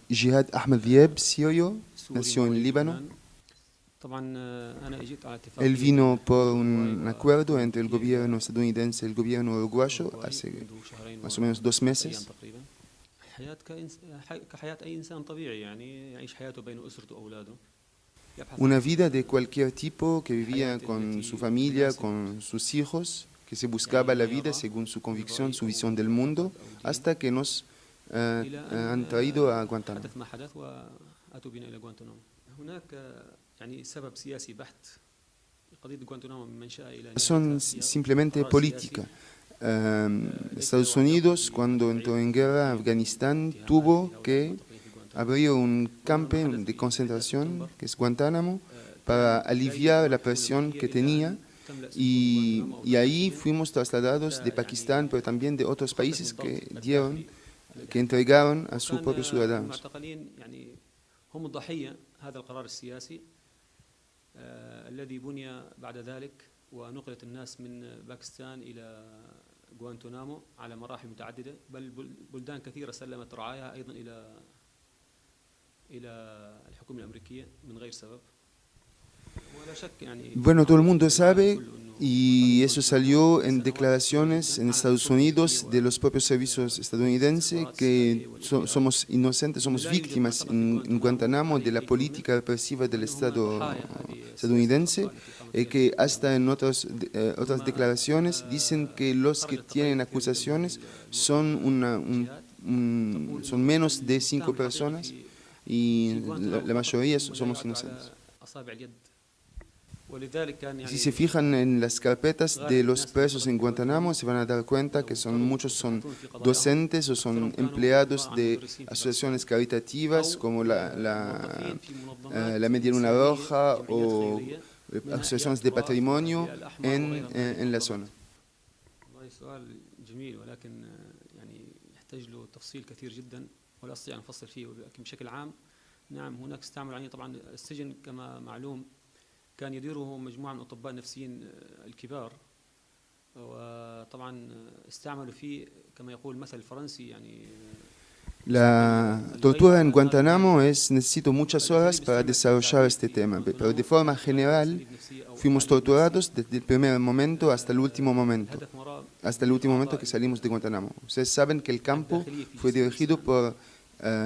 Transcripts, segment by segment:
Jihad Ahmed Diab, sirio, nació en Líbano. Él vino por un acuerdo entre el gobierno estadounidense y el gobierno uruguayo hace más o menos 2 meses. Una vida de cualquier tipo, que vivía con su familia, con sus hijos, que se buscaba la vida según su convicción, su visión del mundo, hasta que nos han traído a Guantánamo. Son simplemente política. Estados Unidos, cuando entró en guerra a Afganistán, tuvo que abrir un campo de concentración, que es Guantánamo, para aliviar la presión que tenía, y ahí fuimos trasladados de Pakistán, pero también de otros países que entregaron a sus propios ciudadanos. الذي بني بعد ذلك ونقلت الناس من باكستان إلى غوانتنامو على مراحل متعددة، بل بلدان كثيرة سلمت رعاياها أيضا إلى الحكومة الأمريكية من غير سبب. ولا شك يعني Bueno, todo el mundo sabe, y eso salió en declaraciones en Estados Unidos de los propios servicios estadounidenses, que somos inocentes, somos víctimas en Guantánamo de la política represiva del Estado estadounidense, que hasta en otras declaraciones dicen que los que tienen acusaciones son menos de 5 personas, y la mayoría somos inocentes. Si se fijan en las carpetas de los presos en Guantánamo, se van a dar cuenta que muchos son docentes o son empleados de asociaciones caritativas como la Media Luna Roja o asociaciones de patrimonio en la zona. كان يديره مجموعة من الأطباء النفسيين الكبار، وطبعا استعملوا فيه كما يقول المثل الفرنسي يعني. La tortura en Guantánamo necesito muchas horas para desarrollar este tema, pero de forma general fuimos torturados desde el primer momento hasta el último momento que salimos de Guantánamo. Ustedes saben que el campo fue dirigido por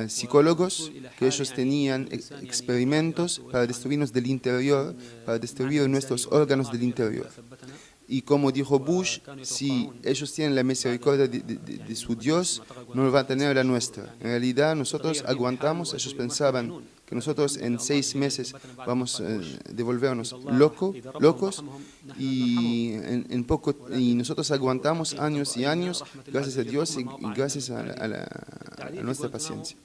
psicólogos, que ellos tenían experimentos para destruirnos del interior, para destruir nuestros órganos del interior. Y como dijo Bush, si ellos tienen la misericordia de su Dios, no va a tener la nuestra. En realidad nosotros aguantamos, ellos pensaban que nosotros en 6 meses vamos a devolvernos locos, y nosotros aguantamos años y años, gracias a Dios y gracias a nuestra paciencia.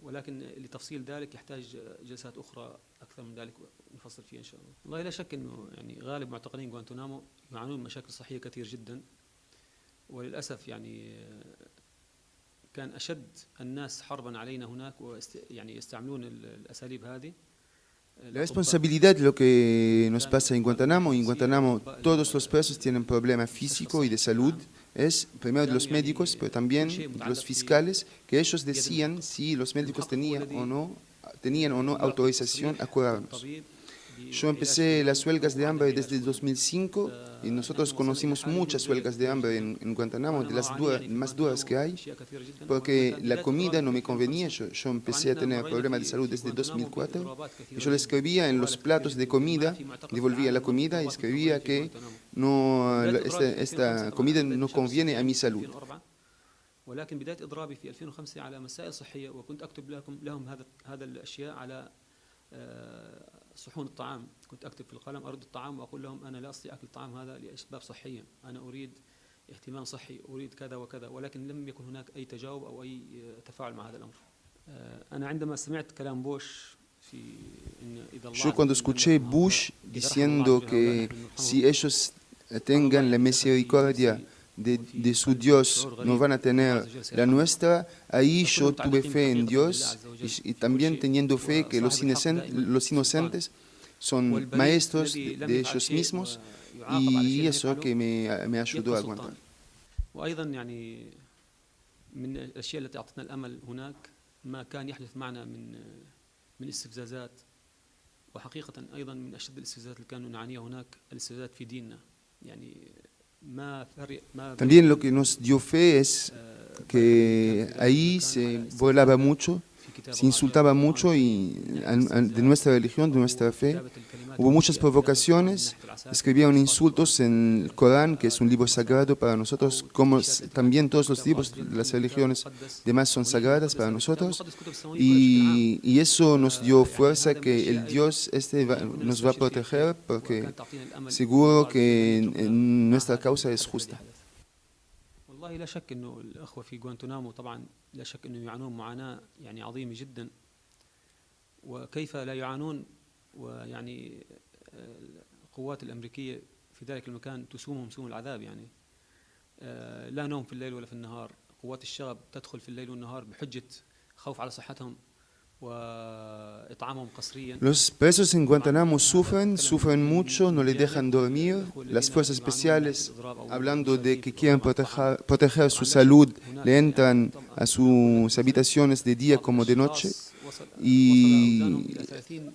ولكن لتفصيل ذلك يحتاج جلسات أخرى أكثر من ذلك نفصل فيها إن شاء الله. والله لا شك إنه يعني غالب معتقلين غوانتنامو يعانون من مشاكل صحية كثير جدا، وللأسف يعني كان أشد الناس حربا علينا هناك يعني يستعملون الأساليب هذه. La responsabilidad de lo que nos pasa en Guantánamo todos los presos tienen problemas físicos y de salud. Es primero de los médicos, pero también de los fiscales, que ellos decían si los médicos tenían o no autorización a curarnos. Yo empecé las huelgas de hambre desde el 2005, y nosotros conocimos muchas huelgas de hambre en Guantánamo, de las más duras que hay, porque la comida no me convenía. Yo empecé a tener problemas de salud desde 2004, y yo le escribía en los platos de comida, devolvía la comida y escribía que esta comida no conviene a mi salud. ولكن بداية إضرابي في 2005 على مسائل صحية، وكنت أكتب لهم هذا الأشياء على صحون الطعام. كنت أكتب في القلم أرد الطعام وأقول لهم أنا لا أستطيع أكل الطعام هذا لأسباب صحية، أنا أريد اهتمام صحي، أريد كذا وكذا، ولكن لم يكن هناك أي تجاوب أو أي تفاعل مع هذا الأمر. أنا عندما سمعت كلام بوش في إن إذا الله. Yo cuando escuché Bush diciendo que si ellos tengan la misericordia de su Dios, no van a tener la nuestra, ahí yo tuve fe en Dios, y también teniendo fe que los inocentes son والبريء maestros الذي لم de يفعل ellos شيء mismos ويعاقب على شيء y لم eso يفعله que me ayudó يبقى a سلطان. aguantar. وأيضا يعني من الأشياء التي أعطتنا الأمل هناك ما كان يحدث معنا من استفزازات، وحقيقة أيضا من أشد الاستفزازات اللي كانوا نعانيها هناك الاستفزازات في ديننا. يعني ما También lo que nos dio fe es que ahí se burlaba mucho, se insultaba mucho y de nuestra religión, de nuestra fe. Hubo muchas provocaciones, escribieron insultos en el Corán, que es un libro sagrado para nosotros, como también todos los libros de las religiones demás son sagradas para nosotros, y eso nos dio fuerza que el Dios nos va a proteger, porque seguro que nuestra causa es justa. والله لا شك انه الاخوه في غوانتنامو طبعا لا شك انه يعانون معاناه يعني عظيمه جدا، وكيف لا يعانون ويعني القوات الامريكيه في ذلك المكان تسومهم سوم العذاب. يعني لا نوم في الليل ولا في النهار، قوات الشغب تدخل في الليل والنهار بحجه خوف على صحتهم واطعامهم قسريا. Los presos en Guantánamo sufren mucho, no le dejan dormir. Las fuerzas especiales, hablando de que quieren proteger su salud, le entran a sus habitaciones de día como de noche y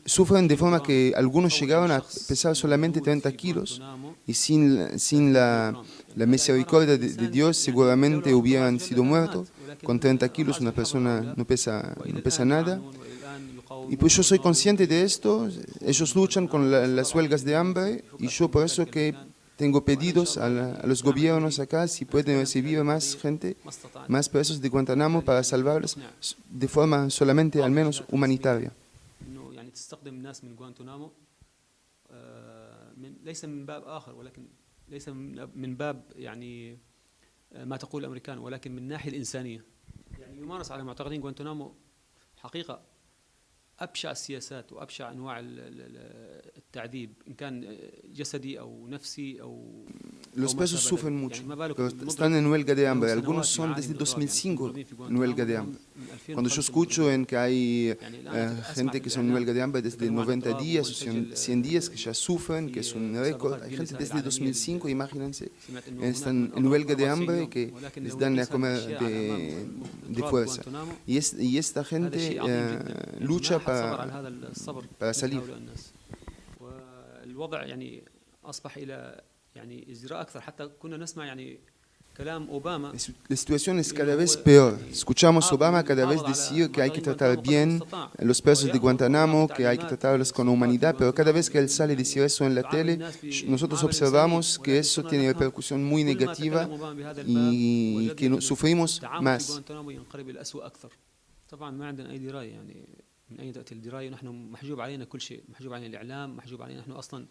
sufren de forma que algunos llegaron a pesar solamente 30 kilos y sin la misericordia de Dios seguramente hubieran sido muertos. Con 30 kilos una persona no pesa nada. Y pues yo soy consciente de esto. Ellos luchan con las huelgas de hambre y yo por eso que tengo pedidos a los gobiernos acá si pueden recibir más gente, más presos de Guantánamo para salvarlos de forma solamente al menos humanitaria. ليس من باب يعني ما تقول الامريكان، ولكن من الناحيه الانسانيه. يعني يمارس على معتقلين غوانتنامو حقيقه ابشع السياسات وابشع انواع التعذيب، ان كان جسدي او نفسي او Los presos sufren mucho, pero están en huelga de hambre. Algunos son desde 2005 en huelga de hambre. Cuando yo escucho en que hay gente que son en huelga de hambre desde 90 días o 100 días que ya sufren, que es un récord, hay gente desde 2005, imagínense, están en huelga de hambre que les dan a comer de fuerza. Y esta gente lucha para salir. La situación es cada vez peor. Escuchamos a Obama cada vez decir que hay que tratar bien a los presos de Guantánamo, que hay que tratarlos con humanidad, pero cada vez que él sale a decir eso en la tele, nosotros observamos que eso tiene repercusión muy negativa y que sufrimos más. من أين تأتي الدراية؟ نحن محجوب علينا كل شيء، محجوب علينا الإعلام، محجوب علينا. نحن أصلا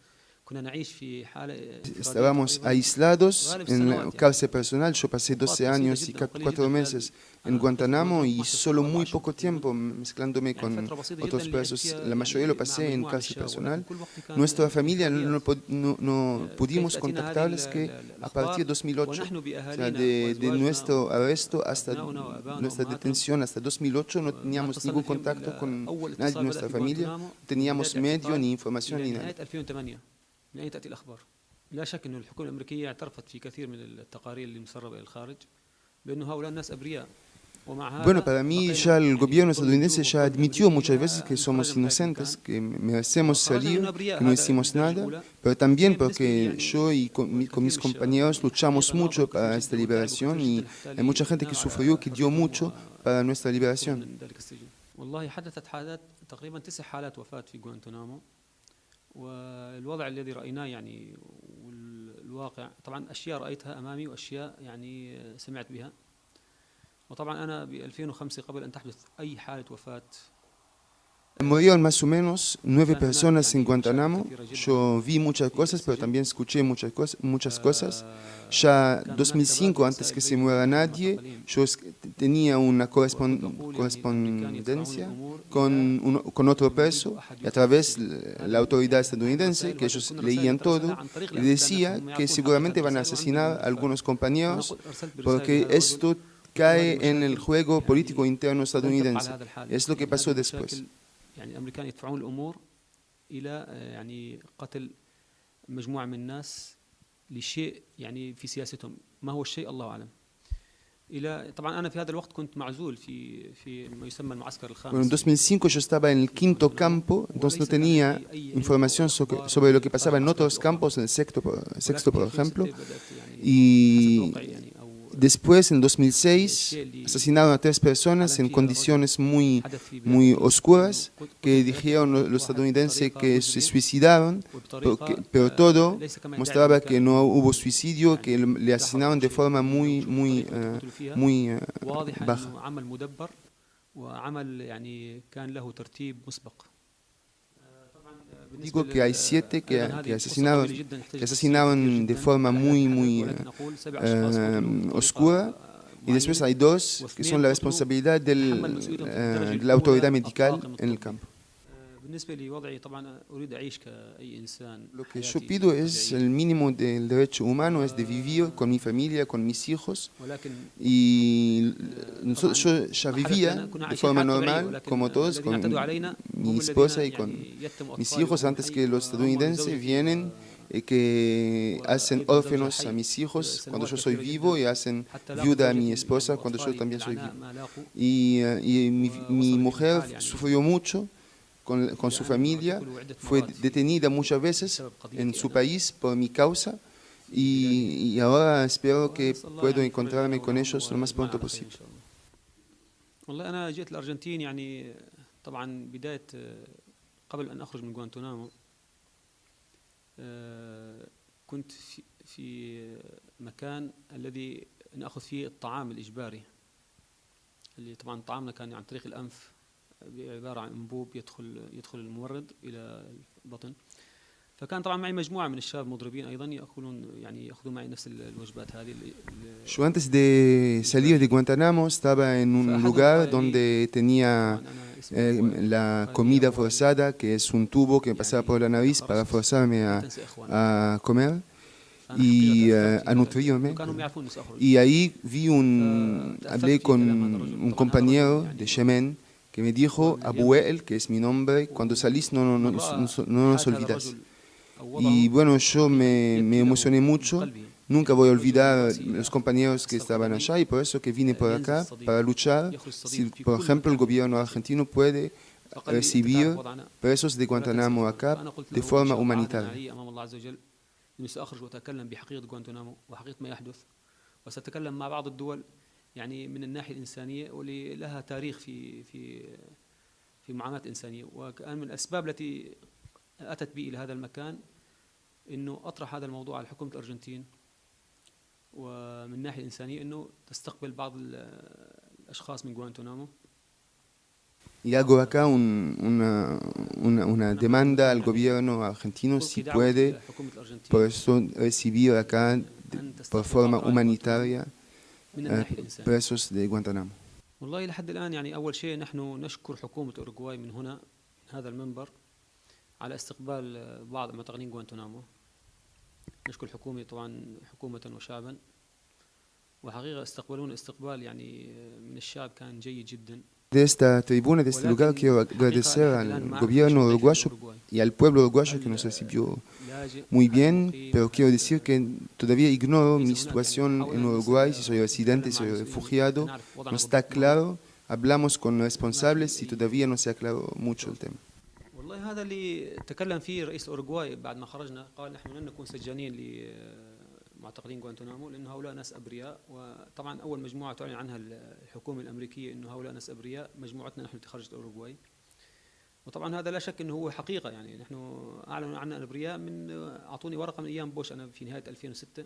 كنا نعيش في حالة Estábamos aislados en la cárcel personal. Yo pasé 12 años y 4 meses en Guantánamo y solo muy poco tiempo mezclándome con otros presos. La mayoría lo pasé en cárcel personal. Nuestra familia no pudimos contactarles que a partir de 2008, o sea, de nuestro arresto hasta nuestra detención hasta 2008, no teníamos ningún contacto con nadie de nuestra familia, no teníamos medio ni información ni nada. من أين تأتي الأخبار؟ لا شك أن الحكومة الأمريكية اعترفت في كثير من التقارير اللي مسربة إلى الخارج بأن هؤلاء الناس أبرياء. Bueno, para mí ya el gobierno estadounidense ya admitió muchas veces que somos inocentes, que merecemos salir, que no hicimos nada, pero también porque yo y con mis compañeros luchamos mucho para esta liberación y hay mucha gente que sufrió, que dio mucho para nuestra liberación. والله حدثت حالات تقريبا 9 حالات وفاة في غوانتنامو، والوضع الذي رأيناه يعني والواقع طبعا أشياء رأيتها أمامي وأشياء يعني سمعت بها. وطبعا أنا ب 2005 قبل أن تحدث أي حالة وفاة Murieron más o menos 9 personas en Guantánamo. Yo vi muchas cosas, pero también escuché muchas cosas. Ya 2005, antes que se muera nadie, yo tenía una correspondencia con otro preso, y a través de la autoridad estadounidense, que ellos leían todo, y decía que seguramente van a asesinar a algunos compañeros, porque esto cae en el juego político interno estadounidense. Es lo que pasó después. يعني الأمريكان يدفعون الأمور إلى يعني قتل مجموعة من الناس لشيء يعني في سياستهم. ما هو الشيء الله أعلم. إلى طبعا أنا في هذا الوقت كنت معزول في ما يسمى المعسكر Bueno, en الخامس. 2005 yo estaba en el quinto campo, entonces no tenía información sobre lo que pasaba en otros campos, en el sexto, por ejemplo. Y después, en 2006, asesinaron a 3 personas en condiciones muy oscuras, que dijeron los estadounidenses que se suicidaron, pero todo mostraba que no hubo suicidio, que le asesinaron de forma muy baja. عمل مدبر وعمل يعني كان له ترتيب مسبق. Digo que hay 7 que asesinaron de forma muy oscura, y después hay 2 que son la responsabilidad de la autoridad medical en el campo. بالنسبة لوضعي طبعا أريد أعيش كأي إنسان. Lo que yo pido es el mínimo del derecho humano, es de vivir con mi familia, con mis hijos. Y yo ya vivía de forma normal, como todos, con mi esposa y con mis hijos, antes que los estadounidenses vienen que hacen órfanos a mis hijos cuando yo soy vivo y hacen viuda a mi esposa cuando yo también soy vivo. Y mi mujer sufrió mucho con su familia, fue detenida muchas veces en su país por mi causa, y ahora espero que pueda encontrarme con ellos lo más pronto posible. والله أنا جيت الأرجنتين يعني طبعا بداية قبل أن أخرج من غوانتنامو كنت في مكان الذي نأخذ فيه الطعام الإجباري، اللي طبعا طعامنا كان عن طريق الأنف، عبارة عن أنبوب يدخل الممرض إلى البطن. فكان طبعا معي مجموعة من الشباب مضربين أيضا يأخذون معي نفس الوجبات هذه. Yo antes de salir de Guantánamo estaba en un lugar donde tenía la comida forzada, que es un tubo que pasaba por la nariz para forzarme a comer y a nutrirme. Y ahí hablé con un compañero de Yemen que me dijo: Abuel, que es mi nombre, cuando salís no nos olvidas. Y bueno, yo me emocioné mucho, nunca voy a olvidar los compañeros que estaban allá, y por eso que vine por acá, para luchar. Si, por ejemplo, el gobierno argentino puede recibir presos de Guantánamo acá de forma humanitaria. يعني من الناحية الإنسانية واللي لها تاريخ في معاناة إنسانية. وكان من الأسباب التي أتت بي إلى هذا المكان إنه أطرح هذا الموضوع على حكومة الأرجنتين، ومن الناحية الإنسانية إنه تستقبل بعض الأشخاص من غوانتنامو. Y hago acá una demanda al gobierno argentino si puede, por eso recibir acá por forma humanitaria presos de Guantánamo. والله لحد الآن يعني أول شيء نحن نشكر حكومة أوروغواي من هنا هذا المنبر على استقبال بعض معتقلين غوانتنامو. نشكر الحكومة طبعا حكومة وشعبا، وحقيقة استقبلونا استقبال يعني من الشعب كان جيد جدا. De esta tribuna, de este lugar, quiero agradecer al gobierno uruguayo y al pueblo uruguayo que nos recibió muy bien, pero quiero decir que todavía ignoro mi situación en Uruguay, si soy residente, si soy refugiado, no está claro. Hablamos con responsables y todavía no se aclaró mucho el tema. والله هذا اللي تكلم فيه رئيس أوروغواي بعد ما خرجنا، قال نحن لن نكون سجانين معتقلين غوانتنامو لأن هؤلاء ناس أبرياء. وطبعا أول مجموعة تعلن عنها الحكومة الأمريكية أنه هؤلاء ناس أبرياء، مجموعتنا نحن التي خرجت أوروغواي. وطبعا هذا لا شك أنه هو حقيقة، يعني نحن أعلنوا عنا أبرياء من أعطوني ورقة من أيام بوش أنا في نهاية 2006،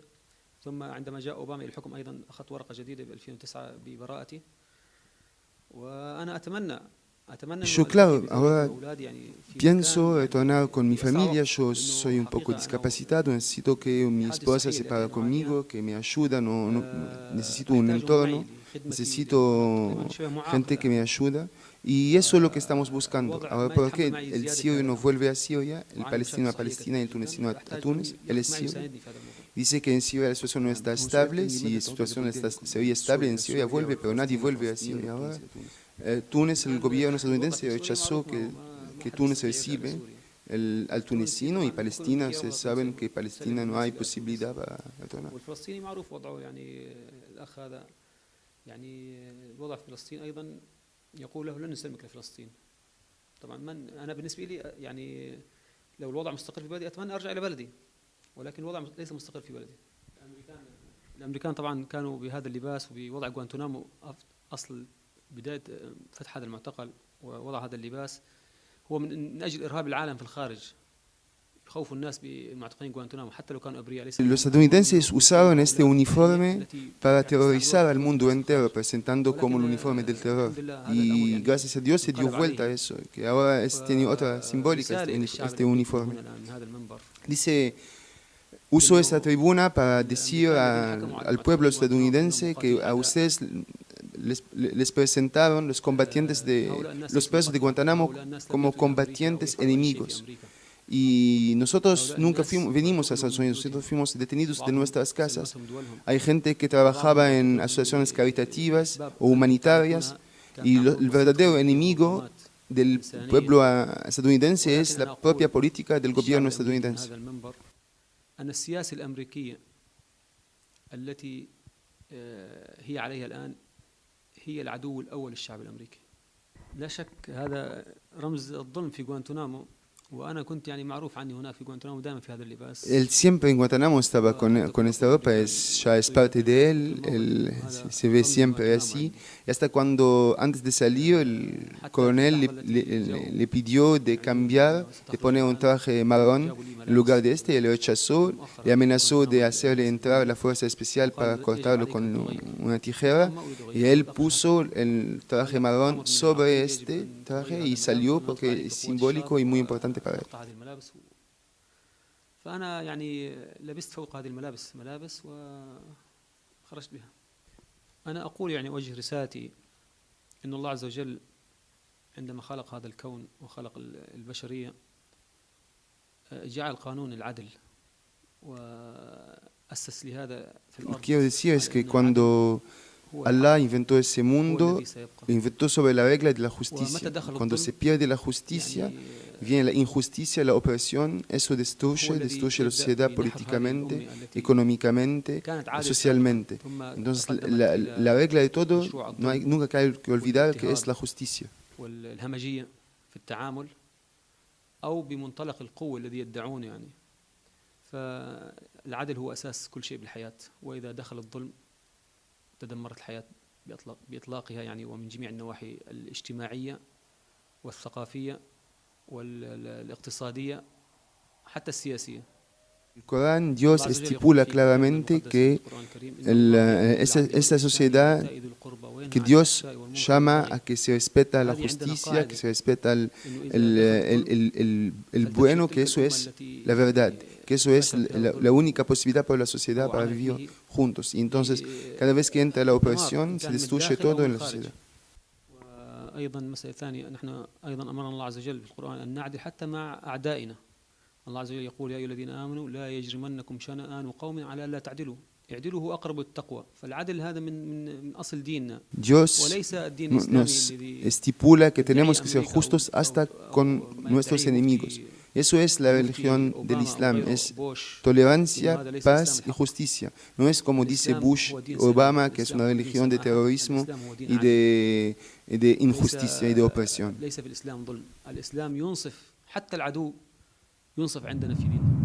ثم عندما جاء أوباما إلى الحكم أيضا أخذت ورقة جديدة ب 2009 ببراءتي. وأنا أتمنى Yo, claro, ahora pienso retornar con mi familia. Yo soy un poco discapacitado, necesito que mi esposa se pague conmigo, que me ayuda, necesito un entorno, necesito gente que me ayuda, y eso es lo que estamos buscando. Ahora, ¿por qué el sirio no vuelve a Siria, el palestino a Palestina y el tunecino a Túnez? Él es sirio. Dice que en Siria la situación no está estable. Si la situación sería estable en Siria, vuelve, pero nadie vuelve a Siria ahora. Túnez, el gobierno estadounidense rechazó que Túnez recibe al tunecino y Palestina, ustedes saben que Palestina no hay posibilidad para retornar. والفلسطيني معروف وضعه يعني الأخ هذا يعني الوضع في فلسطين أيضا يقول له لن نسلمك لفلسطين. طبعا أنا بالنسبة لي يعني لو الوضع مستقر في بلدي أتمنى أرجع إلى بلدي، ولكن الوضع ليس مستقر في بلدي. الأمريكان طبعا كانوا بهذا اللباس وبوضع غوانتنامو أصل بداية فتح هذا المعتقل ووضع هذا اللباس هو من أجل إرهاب العالم في الخارج. خوف الناس بمعتقلين غوانتنامو حتى لو كانوا أبرياء. Los estadounidenses usaron este uniforme para aterrorizar al mundo entero, presentando como el uniforme del terror. Y gracias a Dios se dio vuelta a eso, que ahora tiene otra simbólica este uniforme. Dice, uso esta tribuna para decir al pueblo estadounidense que a ustedes les presentaron los combatientes los presos de Guantánamo como combatientes enemigos. Y nosotros nunca venimos a Estados Unidos, nosotros fuimos detenidos de nuestras casas. Hay gente que trabajaba en asociaciones caritativas o humanitarias y el verdadero enemigo del pueblo estadounidense es la propia política del gobierno estadounidense. أن السياسة الأمريكية التي هي عليها الآن هي العدو الأول للشعب الأمريكي. لا شك هذا رمز الظلم في غوانتنامو. Él siempre en Guantánamo estaba con esta ropa, ya es parte de él se ve siempre así. Y hasta cuando antes de salir el coronel le pidió de cambiar, de poner un traje marrón en lugar de este, y él rechazó, le amenazó de hacerle entrar la fuerza especial para cortarlo con una tijera, y él puso el traje marrón sobre este traje y salió porque es simbólico y muy importante para él. فأنا يعني لبست فوق هذه الملابس ملابس وخرجت بها. أنا أقول يعني أوجه رسالتي إن الله عز وجل عندما خلق هذا الكون وخلق البشرية جعل قانون العدل وأسس لهذا في الأرض. Quiero decir es que cuando Allah inventó ese mundo, inventó sobre la regla de la justicia. Cuando se pierde la justicia, viene la injusticia, la opresión, eso destruye la sociedad políticamente, económicamente, socialmente. Entonces la regla de todo, nunca hay que olvidar que es la justicia. والهمجية في التعامل أو بمنطلق القوة الذي يدعون يعني فالعدل هو أساس كل شيء بالحياة وإذا دخل الظلم تدمرت الحياة بإطلاقها يعني ومن جميع النواحي الاجتماعية والثقافية والاقتصادية حتى السياسية. El Corán, Dios estipula claramente que esta sociedad, que Dios llama a que se respeta la justicia, que se respeta el bueno, que eso es la verdad, que eso es la única posibilidad para la sociedad para vivir juntos. Y entonces, cada vez que entra la opresión, se destruye todo en la sociedad. أيضا مسألة ثانية نحن أيضا أمرنا الله عز وجل في القرآن أن نعدل حتى مع أعدائنا. الله عز وجل يقول يا أيها الذين آمنوا لا يجرمنكم شنآن قوم على ألا تعدلوا اعدلوا هو أقرب التقوى. فالعدل هذا من أصل ديننا. Dios nos estipula que tenemos que ser justos hasta con nuestros enemigos. Eso es la religión del Islam, es tolerancia, paz y justicia. No es como dice Bush, Obama, que es una religión de terrorismo y de injusticia y de opresión. ليس في الإسلام ظلم. الإسلام ينصف حتى العدو ينصف عندنا في ديننا.